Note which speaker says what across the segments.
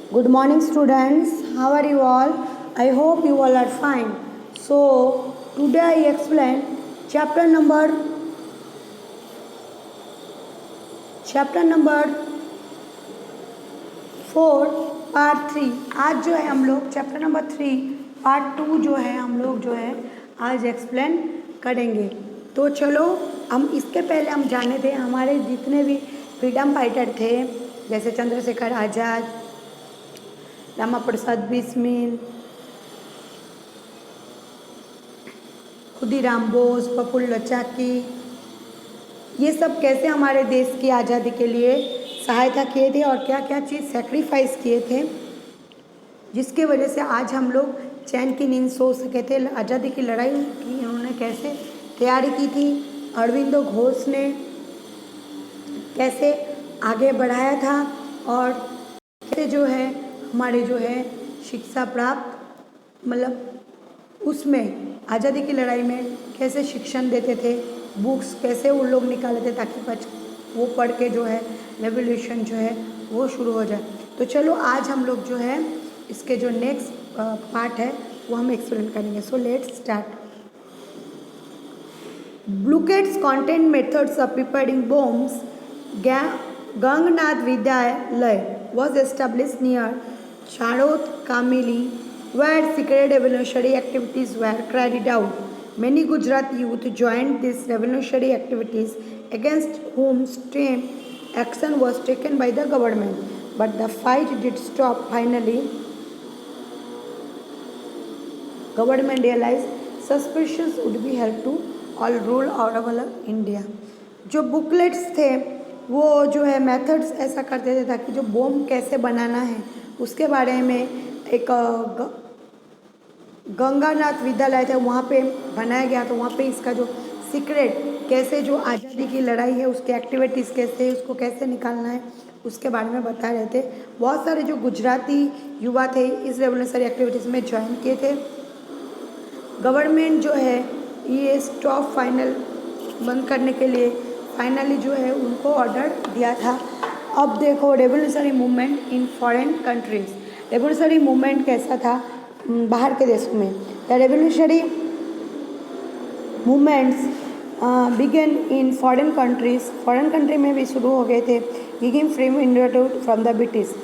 Speaker 1: Good morning, students. How are you all? I hope you all are fine. So, today I explain chapter number chapter number 4 part 3। आज जो है हम लोग chapter number 3 part 2 जो है हम लोग जो है आज एक्सप्लेन करेंगे। तो चलो हम इसके पहले हम जाने थे हमारे जितने भी फ्रीडम फाइटर थे, जैसे चंद्रशेखर आज़ाद, रामा प्रसाद बिस्मिल, खुदीराम बोस, प्रफुल्ल चाकी, ये सब कैसे हमारे देश की आज़ादी के लिए सहायता किए थे और क्या क्या चीज़ सेक्रीफाइस किए थे, जिसके वजह से आज हम लोग चैन की नींद सो सके थे। आज़ादी की लड़ाई की उन्होंने कैसे तैयारी की थी, अरविंदो घोष ने कैसे आगे बढ़ाया था और कैसे जो है हमारे जो है शिक्षा प्राप्त मतलब उसमें आज़ादी की लड़ाई में कैसे शिक्षण देते थे, बुक्स कैसे उन लोग निकाले थे ताकि वो पढ़ के जो है रेवोल्यूशन जो है वो शुरू हो जाए। तो चलो आज हम लोग जो है इसके जो नेक्स्ट पार्ट है वो हम एक्सप्लेन करेंगे। So let's start. ब्लूकेट्स content methods of preparing bombs. Ganganath Vidyalaya was established near Charot Kamili, where secret revolutionary activities were carried out. Many Gujarati youth joined these revolutionary activities, against whom stern action was taken by the government. But the fight did stop. Finally, government realized suspicious would be held to all rule over India. जो booklets थे वो जो है methods ऐसा करते थे ताकि जो बॉम्ब कैसे बनाना है उसके बारे में एक गंगानाथ विद्यालय था वहाँ पे बनाया गया। तो वहाँ पे इसका जो सीक्रेट कैसे जो आज़ादी की लड़ाई है उसके एक्टिविटीज़ कैसे उसको कैसे निकालना है उसके बारे में बता रहे थे। बहुत सारे जो गुजराती युवा थे इस रेवोल्यूशनरी एक्टिविटीज़ में ज्वाइन किए थे। गवर्नमेंट जो है ये स्टॉप फाइनल बंद करने के लिए फाइनली जो है उनको ऑर्डर दिया था। अब देखो revolutionary movement in foreign countries. Revolutionary movement कैसा था बाहर के देशों में। The revolutionary movements began in foreign countries. Foreign country में भी शुरू हो गए थे। Giving freedom India from the British.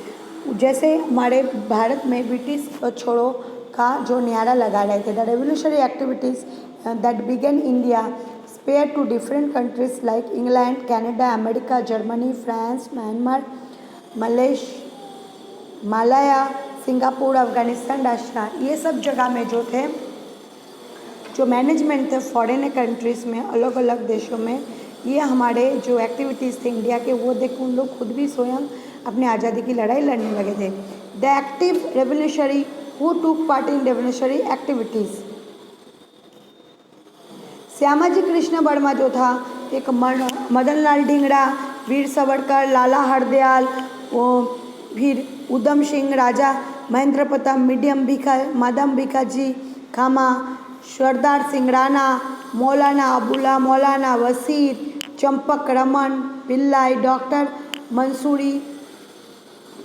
Speaker 1: जैसे हमारे भारत में ब्रिटिश छोड़ो का जो नारा लगा रहे थे। The revolutionary activities that began India spread to different countries like England, Canada, America, Germany, France, Myanmar, Malaya, Singapore, Afghanistan, राष्ट्र, ये सब जगह में जो थे जो मैनेजमेंट थे फॉरेन कंट्रीज़ में अलग अलग देशों में ये हमारे जो एक्टिविटीज़ थे इंडिया के वो देख उन लोग खुद भी स्वयं अपनी आज़ादी की लड़ाई लड़ने लगे थे। The active revolutionary who took part in revolutionary activities. Shyamaji Krishna Verma जो था, एक मदनलाल ढींगरा, वीर सावरकर, लाला हरदयाल, फिर उधम सिंह, राजा महेंद्र प्रताप, मादम भिकाजी खामा, Sardar Singh Rana, Maulana Abulla, Maulana Wasir, Champak Raman Pillai, doctor Mansoori,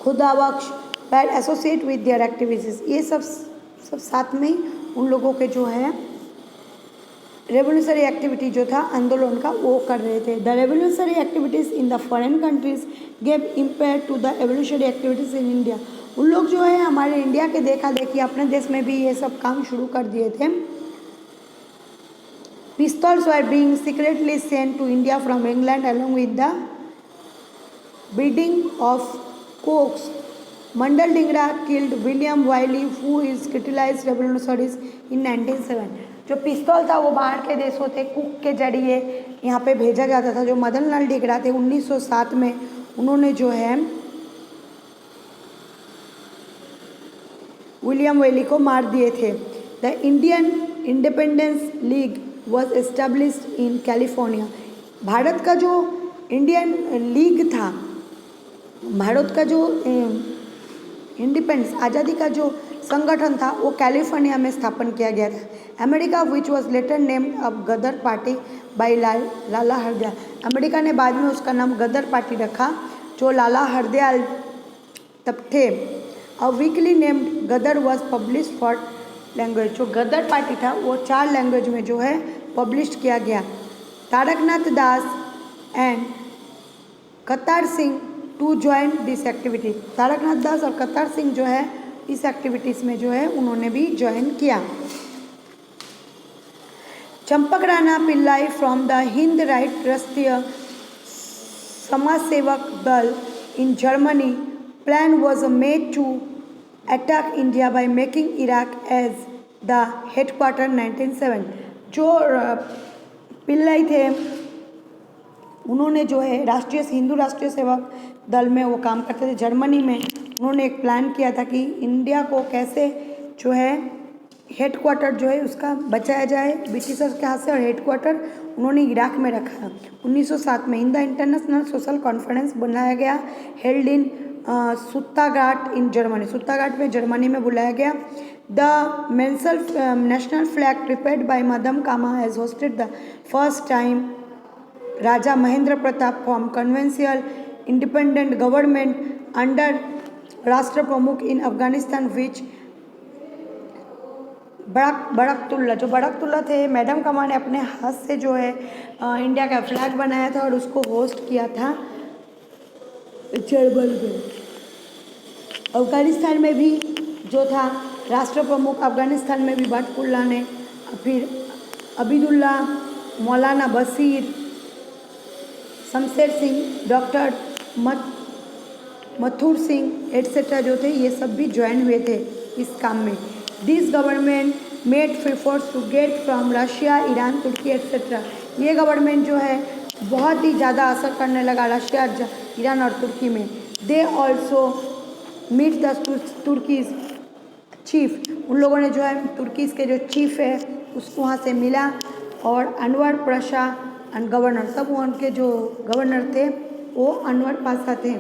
Speaker 1: Khudabakhsh were associate with their activities. ये सब साथ में ही उन लोगों के जो है रेवोल्यूशनरी एक्टिविटी जो था आंदोलन का वो कर रहे थे। The revolutionary activities in the foreign countries gave impact to the revolutionary activities in India. उन लोग जो है हमारे इंडिया के देखा देखी अपने देश में भी ये सब काम शुरू कर दिए थे। Pistols were being secretly sent to India from England along with the breeding of cokes. Mandal Dhingra killed William Wyllie who is criticised revolutionaries in 1907। जो पिस्तौल था वो बाहर के देशों थे कुक के जरिए यहाँ पे भेजा जाता था। जो मदनलाल ढींगरा थे 1907 में उन्होंने जो है विलियम वेली को मार दिए थे। The Indian independence league was established in California. Bharat का जो इंडियन लीग था, भारत का जो इंडिपेंडेंस आज़ादी का जो संगठन था वो कैलिफोर्निया में स्थापन किया गया था। America which was later named अब Ghadar party by Lala Hardayal. America ने बाद में उसका नाम गदर पार्टी रखा जो लाला हरदयाल तब थे। A weekly named Ghadar was publish for language. जो गदर पार्टी था वो 4 लैंग्वेज में जो है पब्लिश किया गया। Taraknath Das and Kartar Singh to join this activity. Taraknath Das और कतार सिंह जो है इस एक्टिविटीज़ में जो है उन्होंने भी ज्वाइन किया। Champak Rana Pillai from the Hind right Rashtriya Samaj Sevak Dal in Germany plan was made to attack India by making Iraq as the headquarter 1907। जो पिल्लाई थे उन्होंने जो है हिंदू राष्ट्रीय सेवक दल में वो काम करते थे जर्मनी में। उन्होंने एक प्लान किया था कि इंडिया को कैसे जो है हेडक्वार्टर जो है उसका बचाया जाए ब्रिटिशर्स के हाथ से, और हेडक्वार्टर उन्होंने इराक में रखा। 1907 में in the international social conference बनाया गया, हेल्ड इन सुत्तागाट इन जर्मनी। सुत्तागाट में जर्मनी में बुलाया गया। The national flag prepared by madam Cama has hoisted the first time Raja Mahendra Pratap form conventional independent government under Rashtra Pramukh इन अफगानिस्तान विच बड़कतुल्ला। जो बड़कतुल्ला थे मैडम कमा ने अपने हाथ से जो है इंडिया का फ्लैग बनाया था और उसको होस्ट किया था जर्मन में। अफगानिस्तान में भी जो था राष्ट्र प्रमुख अफगानिस्तान में भी बड़कतुल्ला ने, फिर अबीदुल्ला, मौलाना बशीर, शमशेर सिंह, डॉक्टर मथुर सिंह एट्सेट्रा जो थे ये सब भी ज्वाइन हुए थे इस काम में। This government made efforts to get from Russia, Iran, Turkey etcetera. ये गवर्नमेंट जो है बहुत ही ज़्यादा असर करने लगा रशिया, ईरान और तुर्की में। They also meet the Turkey's chief. उन लोगों ने जो है तुर्कीज के जो चीफ है उसको वहाँ से मिला, और अनवर पाशा एंड गवर्नर, सब उनके जो गवर्नर थे वो अनवर पाशा थे।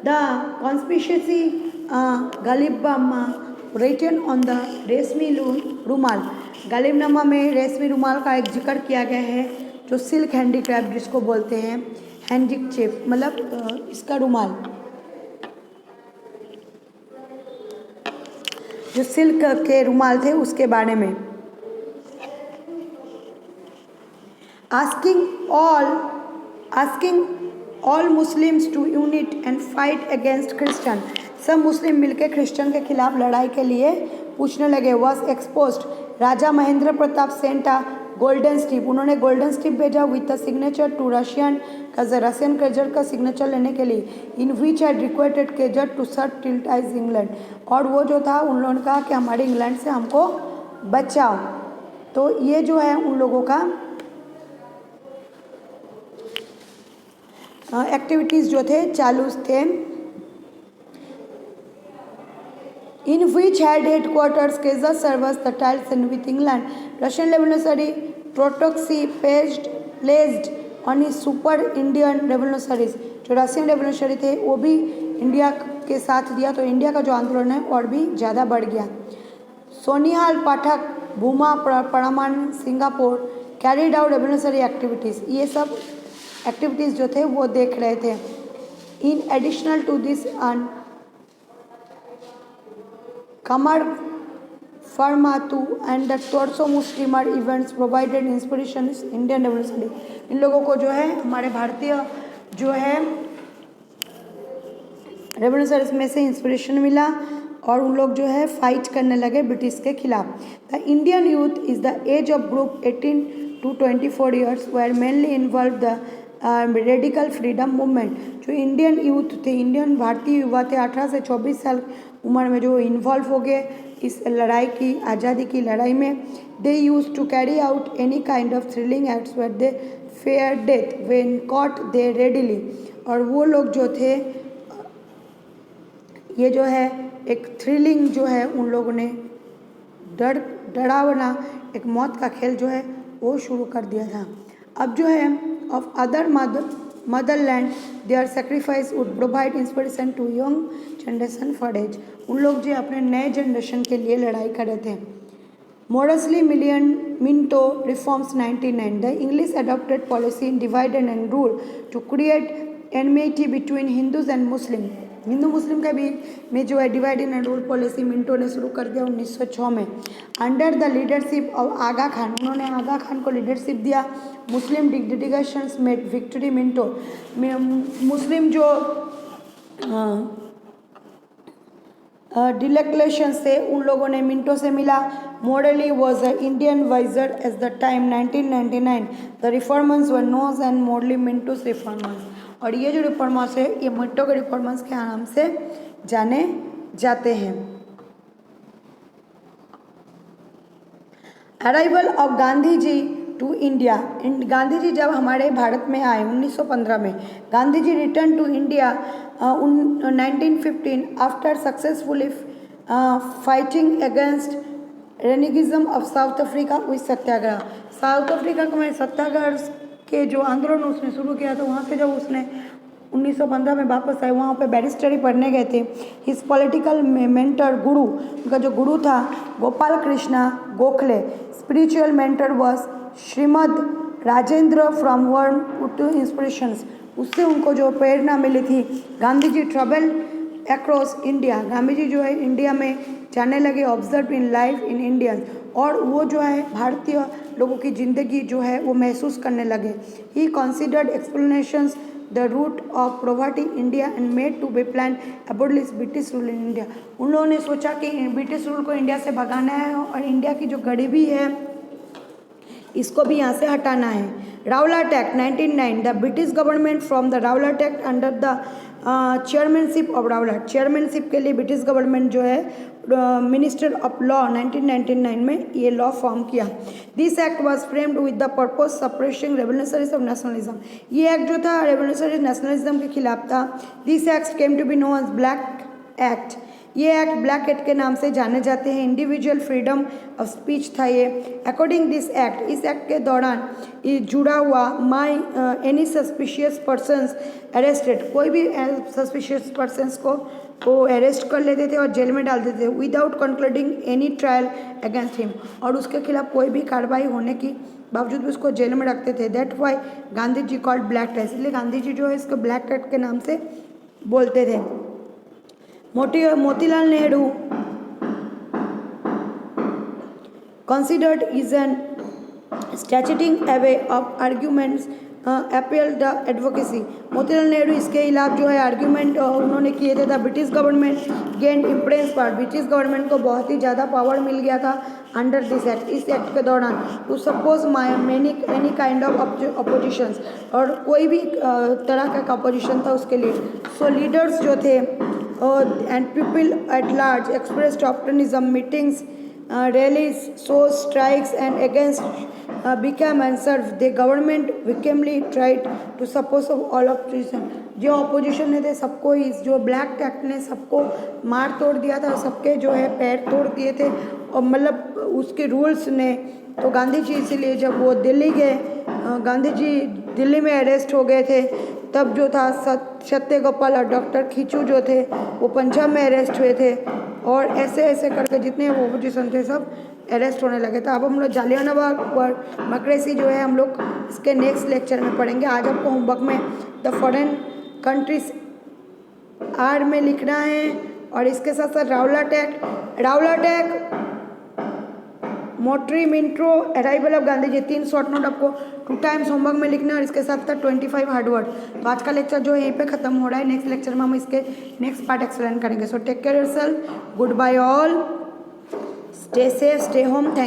Speaker 1: The conspiracy Ghalibnama written on the Reshmi Rumal. गालिबनामा में रेशमी रुमाल का एक जिक्र किया गया है, जो सिल्क हैंडीक्राफ्ट जिसको बोलते हैं, हैंडीक्राफ्ट मतलब इसका रुमाल, जो सिल्क के रुमाल थे उसके बारे में। asking all Muslims to unite and fight against Christian। सब मुस्लिम मिलकर क्रिश्चियन के खिलाफ लड़ाई के लिए पूछने लगे। was exposed Raja Mahendra Pratap sent a golden strip. उन्होंने गोल्डन स्टिप भेजा with the signature to Russian Kaiser का सिग्नेचर लेने के लिए। In which had requested Kaiser to सर्ट टिल्टाइज इंग्लैंड। और वो जो था उन लोगों ने कहा कि हमारे इंग्लैंड से हमको बचाओ। तो ये जो है उन लोगों का एक्टिविटीज़ जो थे चालू थे। In which had headquarters Kaiser serves the tiles in with England. Russian revolutionary प्रोटोक्सी placed on he super Indian revolutionaries. जो रशियन रेवोल्यूशनरी थे वो भी इंडिया के साथ दिया, तो इंडिया का जो आंदोलन है और भी ज़्यादा बढ़ गया। सोनिहाल पाठक, भूमा परमान, Singapore carried out revolutionary activities. ये सब एक्टिविटीज़ जो थे वो देख रहे थे। In additional to this Komagata फरमातू एंड द टोर्सो मुस्लिमर events provided inspiration Indian revolutionary. इन लोगों को जो है हमारे भारतीय जो है रेवोल्यूशनरीज में से इंस्पिरेशन मिला और उन लोग जो है फाइट करने लगे ब्रिटिश के खिलाफ। The Indian youth is the age of group 18 to 24 years were mainly involve the radical freedom movement. जो इंडियन यूथ थे, इंडियन भारतीय युवा थे 18 से 24 साल उम्र में जो इन्वॉल्व हो गए इस लड़ाई की, आज़ादी की लड़ाई में। They use to carry out any kind of thrilling acts where they fair death when caught they readily. और वो लोग जो थे ये जो है एक थ्रिलिंग जो है उन लोगों ने डरावना एक मौत का खेल जो है वो शुरू कर दिया था। अब जो है of other motherland their sacrifice would provide inspiration to young generation for age. उन लोग जो अपने नए जनरेशन के लिए लड़ाई कर रहे थे। Morley Minto reforms 99। The English adopted policy in divide and rule to create enmity between Hindus and Muslim. हिंदू मुस्लिम के बीच में जो है divide and rule policy Minto ने शुरू कर दिया 1906 में under the leadership of Aga Khan. उन्होंने आगा खान को लीडरशिप दिया। Muslim dictators made victory Minto. मुस्लिम जो डिलेक्लेशन से उन लोगों ने मिंटो से मिला। Morley was a Indian wiser as the time 1999 the reformers were known and Morley Minto's reformers. और ये जो रिफॉर्मर्स है ये मिंटो के रिफॉर्मर्स के नाम से जाने जाते हैं। Arrival of Gandhi ji to India. Gandhi ji जब हमारे भारत में आए 1915 में, Gandhi ji return to India 1915 after successfully fighting against रेनिगिज्म of South Africa with satyagraha. South Africa में सत्याग्रह के जो आंदोलन उसने शुरू किया था, वहाँ से जब उसने 1915 में वापस आए, वहाँ पे बैरिस्टरी पढ़ने गए थे। हिज पॉलिटिकल मेंटर गुरु, उनका जो गुरु था Gopal Krishna Gokhale. Spiritual mentor was Shrimad Rajendra from worm to inspirations. उससे उनको जो प्रेरणा मिली थी। Gandhi ji travel across India. Gandhi ji जो है इंडिया में जाने लगे। Observe in life in Indians. और वो जो है भारतीय लोगों की ज़िंदगी जो है वो महसूस करने लगे। He considered explanations the root of poverty India and made to be plan abolish British rule in India. उन लोगों ने सोचा कि ब्रिटिश रूल को इंडिया से भगाना है और इंडिया की जो गरीबी है इसको भी यहाँ से हटाना है। रावलाट act 1909 the British government from the रावलाट act under the chairmanship of रावलाट। Chairmanship के लिए ब्रिटिश गवर्नमेंट जो है मिनिस्टर ऑफ लॉ 1999 में ये लॉ फॉर्म किया। This act was framed with the purpose suppressing revolutionaries of nationalism. ये एक्ट जो था रेवोल्यूशनरी नेशनलिज्म के खिलाफ था। This act came to be known as black act. ये एक्ट ब्लैक एक्ट के नाम से जाने जाते हैं। इंडिविजुअल फ्रीडम ऑफ स्पीच था ये। अकॉर्डिंग दिस एक्ट, इस एक्ट के दौरान ये जुड़ा हुआ my any suspicious persons arrested, कोई भी सस्पिशियस पर्सनस को वो अरेस्ट कर लेते थे और जेल में डाल देते थे without concluding any trial against him. और उसके खिलाफ कोई भी कार्रवाई होने की बावजूद भी उसको जेल में रखते थे। That why Gandhi ji called black act. इसलिए गांधी जी जो है इसको ब्लैक एक्ट के नाम से बोलते थे। Motilal Nehru considered is an statuting away of arguments appeal the advocacy। Motilal Nehru इसके खिलाफ जो है आर्ग्यूमेंट उन्होंने किए थे। The British government gained impress power. British government को बहुत ही ज़्यादा पावर मिल गया था अंडर दिस एक्ट, इस एक्ट के दौरान। To suppose any kind of oppositions, और कोई भी तरह का अपोजिशन था उसके लिए। सो लीडर्स जो थे and people at large expressed optimism, meetings, rallies, shows, strikes and against became unserved. The government victimly tried to suppose of all opposition। जो ऑपोजिशन में थे सबको इस जो ब्लैक एक्ट ने सबको मार तोड़ दिया था, सबके जो है पैर तोड़ दिए थे और मतलब उसके रूल्स ने। तो गांधी जी इसीलिए जब वो दिल्ली गए, गांधी जी दिल्ली में अरेस्ट हो गए थे, तब जो था सत्य गोपाल और डॉक्टर खीचू जो थे वो पंजाब में अरेस्ट हुए थे। और ऐसे ऐसे करके जितने ओपोजिशन थे सब अरेस्ट होने लगे थे। अब हम लोग जालियानवाला बाग मकरेसी जो है हम लोग इसके नेक्स्ट लेक्चर में पढ़ेंगे। आज आपको होमवर्क में द फॉरेन कंट्रीज आर में लिखना है और इसके साथ साथ Rowlatt act, Morley Minto, arrival of Gandhi ji, 3 short note आपको 2 टाइम्स होमवर्क में लिखना है और इसके साथ साथ 25 हार्ड वर्ड। तो आज का लेक्चर जो है यहीं पे खत्म हो रहा है। नेक्स्ट लेक्चर में हम इसके नेक्स्ट पार्ट एक्सप्लेन करेंगे। So take care yourself, good bye all, stay safe, stay home. Thank